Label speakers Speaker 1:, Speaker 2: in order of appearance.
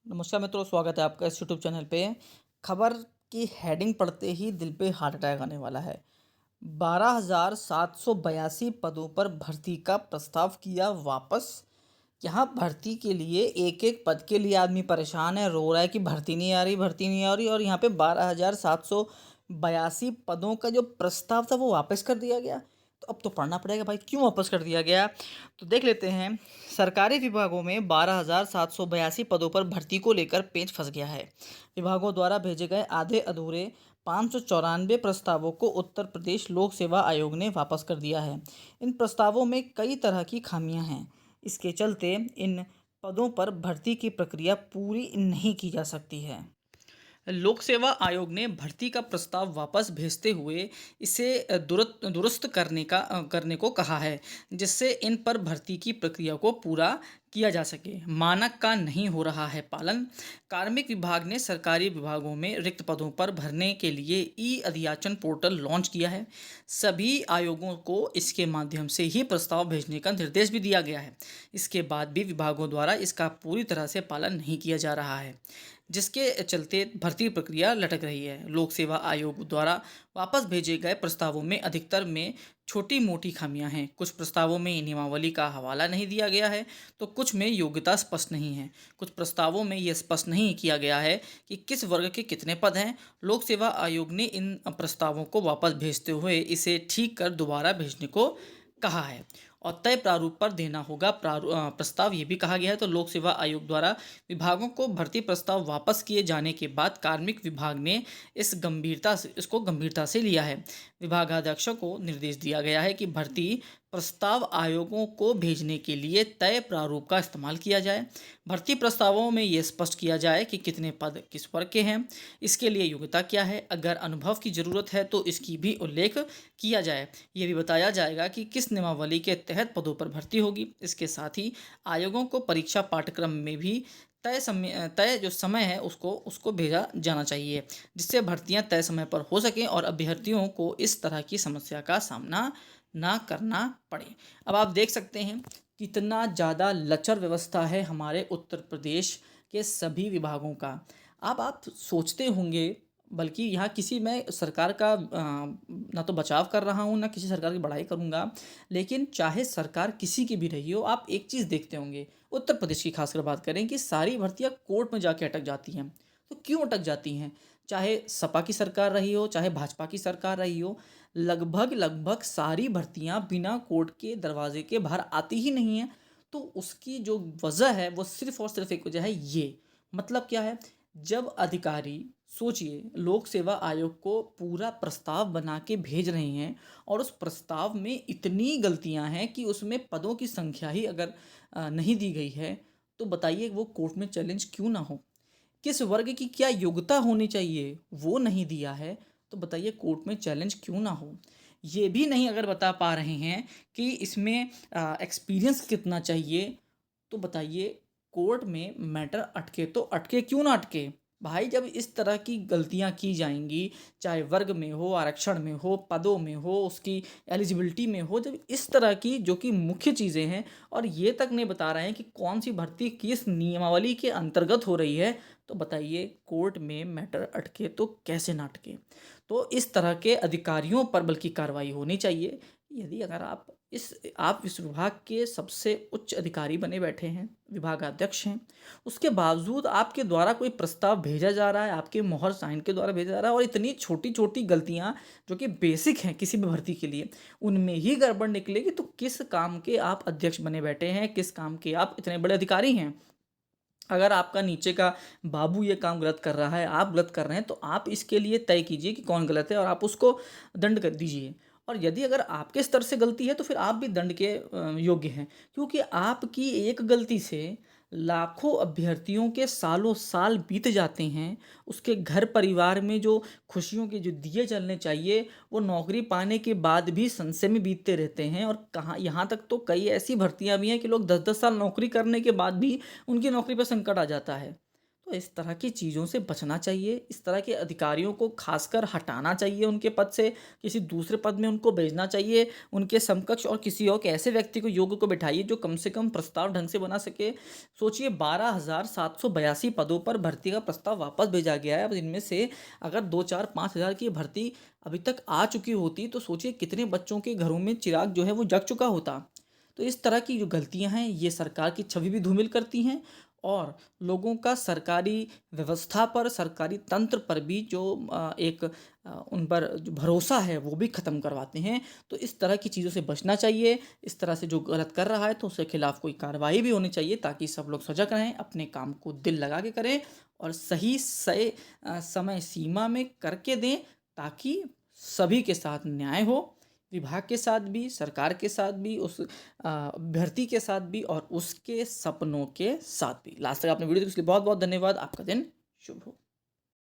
Speaker 1: नमस्कार मित्रों, स्वागत है आपका इस यूट्यूब चैनल पे। खबर की हेडिंग पढ़ते ही दिल पे हार्ट अटैक आने वाला है। 12,782 पदों पर भर्ती का प्रस्ताव किया वापस। यहाँ भर्ती के लिए एक एक पद के लिए आदमी परेशान है, रो रहा है कि भर्ती नहीं आ रही, भर्ती नहीं आ रही। और यहाँ पे 12,782 पदों का जो प्रस्ताव था वो वापस कर दिया गया। तो अब तो पढ़ना पड़ेगा भाई, क्यों वापस कर दिया गया। तो देख लेते हैं। सरकारी विभागों में 12,782 पदों पर भर्ती को लेकर पेच फंस गया है। विभागों द्वारा भेजे गए आधे अधूरे 594 प्रस्तावों को उत्तर प्रदेश लोक सेवा आयोग ने वापस कर दिया है। इन प्रस्तावों में कई तरह की खामियां हैं। इसके चलते इन पदों पर भर्ती की प्रक्रिया पूरी नहीं की जा सकती है। लोक सेवा आयोग ने भर्ती का प्रस्ताव वापस भेजते हुए इसे दुरुस्त करने को कहा है, जिससे इन पर भर्ती की प्रक्रिया को पूरा किया जा सके। मानक का नहीं हो रहा है पालन। कार्मिक विभाग ने सरकारी विभागों में रिक्त पदों पर भरने के लिए ई अधियाचन पोर्टल लॉन्च किया है। सभी आयोगों को इसके माध्यम से ही प्रस्ताव भेजने का निर्देश भी दिया गया है। इसके बाद भी विभागों द्वारा इसका पूरी तरह से पालन नहीं किया जा रहा है, जिसके चलते भर्ती प्रक्रिया लटक रही है। लोक सेवा आयोग द्वारा वापस भेजे गए प्रस्तावों में अधिकतर में छोटी मोटी खामियां हैं। कुछ प्रस्तावों में नियमावली का हवाला नहीं दिया गया है, तो कुछ में योग्यता स्पष्ट नहीं है। कुछ प्रस्तावों में यह स्पष्ट नहीं किया गया है कि किस वर्ग के कितने पद हैं। लोक सेवा आयोग ने इन प्रस्तावों को वापस भेजते हुए इसे ठीक कर दोबारा भेजने को कहा है और तय प्रारूप पर देना होगा प्रस्ताव, ये भी कहा गया है। तो लोक सेवा आयोग द्वारा विभागों को भर्ती प्रस्ताव वापस किए जाने के बाद कार्मिक विभाग ने इसको गंभीरता से लिया है। विभागाध्यक्षों को निर्देश दिया गया है कि भर्ती प्रस्ताव आयोगों को भेजने के लिए तय प्रारूप का इस्तेमाल किया जाए। भर्ती प्रस्तावों में ये स्पष्ट किया जाए कि कितने पद किस वर्ग के हैं, इसके लिए योग्यता क्या है, अगर अनुभव की ज़रूरत है तो इसकी भी उल्लेख किया जाए। ये भी बताया जाएगा कि किस नियमावली के तहत पदों पर भर्ती होगी। इसके साथ ही आयोगों को परीक्षा पाठ्यक्रम में भी तय जो समय है उसको भेजा जाना चाहिए, जिससे भर्तियां तय समय पर हो सकें और अभ्यर्थियों को इस तरह की समस्या का सामना ना करना पड़े। अब आप देख सकते हैं कितना ज़्यादा लचर व्यवस्था है हमारे उत्तर प्रदेश के सभी विभागों का। अब आप सोचते होंगे, बल्कि यहाँ किसी मैं सरकार का ना तो बचाव कर रहा हूँ ना किसी सरकार की बड़ाई करूँगा, लेकिन चाहे सरकार किसी की भी रही हो, आप एक चीज़ देखते होंगे, उत्तर प्रदेश की खासकर बात करें कि सारी भर्तियाँ कोर्ट में जाके अटक जाती हैं। तो क्यों अटक जाती हैं? चाहे सपा की सरकार रही हो, चाहे भाजपा की सरकार रही हो, लगभग लगभग सारी भर्तियां बिना कोर्ट के दरवाजे के बाहर आती ही नहीं है। तो उसकी जो वजह है वो सिर्फ और सिर्फ एक वजह है ये। मतलब क्या है? जब अधिकारी, सोचिए, लोक सेवा आयोग को पूरा प्रस्ताव बना के भेज रहे हैं और उस प्रस्ताव में इतनी गलतियां हैं कि उसमें पदों की संख्या ही अगर नहीं दी गई है, तो बताइए वो कोर्ट में चैलेंज क्यों ना हो। किस वर्ग की क्या योग्यता होनी चाहिए वो नहीं दिया है, तो बताइए कोर्ट में चैलेंज क्यों ना हो। ये भी नहीं अगर बता पा रहे हैं कि इसमें एक्सपीरियंस कितना चाहिए, तो बताइए कोर्ट में मैटर अटके तो अटके क्यों ना अटके। भाई जब इस तरह की गलतियां की जाएंगी, चाहे वर्ग में हो, आरक्षण में हो, पदों में हो, उसकी एलिजिबिलिटी में हो, जब इस तरह की जो कि मुख्य चीज़ें हैं और ये तक नहीं बता रहे हैं कि कौन सी भर्ती किस नियमावली के अंतर्गत हो रही है, तो बताइए कोर्ट में मैटर अटके तो कैसे ना अटके। तो इस तरह के अधिकारियों पर बल्कि कार्रवाई होनी चाहिए। यदि अगर आप इस विभाग के सबसे उच्च अधिकारी बने बैठे हैं, विभागाध्यक्ष हैं, उसके बावजूद आपके द्वारा कोई प्रस्ताव भेजा जा रहा है, आपके मोहर साइन के द्वारा भेजा जा रहा है और इतनी छोटी छोटी गलतियां जो कि बेसिक हैं किसी भी भर्ती के लिए, उनमें ही गड़बड़ निकलेगी, तो किस काम के आप अध्यक्ष बने बैठे हैं, किस काम के आप इतने बड़े अधिकारी हैं। अगर आपका नीचे का बाबू ये काम गलत कर रहा है, आप गलत कर रहे हैं, तो आप इसके लिए तय कीजिए कि कौन गलत है और आप उसको दंड कर दीजिए। और यदि अगर आपके स्तर से गलती है तो फिर आप भी दंड के योग्य हैं, क्योंकि आपकी एक गलती से लाखों अभ्यर्थियों के सालों साल बीत जाते हैं। उसके घर परिवार में जो खुशियों के जो दिए जलने चाहिए, वो नौकरी पाने के बाद भी संशय में बीतते रहते हैं। और कहाँ, यहाँ तक तो कई ऐसी भर्तियां भी हैं कि लोग 10-10 साल नौकरी करने के बाद भी उनकी नौकरी पर संकट आ जाता है। तो इस तरह की चीज़ों से बचना चाहिए, इस तरह के अधिकारियों को खासकर हटाना चाहिए उनके पद से, किसी दूसरे पद में उनको भेजना चाहिए, उनके समकक्ष और किसी और के ऐसे व्यक्ति को योग्य को बिठाइए जो कम से कम प्रस्ताव ढंग से बना सके। सोचिए 12,782 पदों पर भर्ती का प्रस्ताव वापस भेजा गया है। अब इनमें से अगर 2-4-5 हज़ार की भर्ती अभी तक आ चुकी होती तो सोचिए कितने बच्चों के घरों में चिराग जो है वो जग चुका होता। तो इस तरह की जो गलतियां हैं ये सरकार की छवि भी धूमिल करती हैं और लोगों का सरकारी व्यवस्था पर, सरकारी तंत्र पर भी जो उन पर जो भरोसा है वो भी ख़त्म करवाते हैं। तो इस तरह की चीज़ों से बचना चाहिए। इस तरह से जो गलत कर रहा है तो उसके खिलाफ कोई कार्रवाई भी होनी चाहिए ताकि सब लोग सजग रहें, अपने काम को दिल लगा के करें और समय सीमा में करके दें ताकि सभी के साथ न्याय हो, विभाग के साथ भी, सरकार के साथ भी, उस अभ्यर्थी के साथ भी और उसके सपनों के साथ भी। लास्ट तक आपने वीडियो देखी इसके लिए बहुत बहुत धन्यवाद। आपका दिन शुभ हो।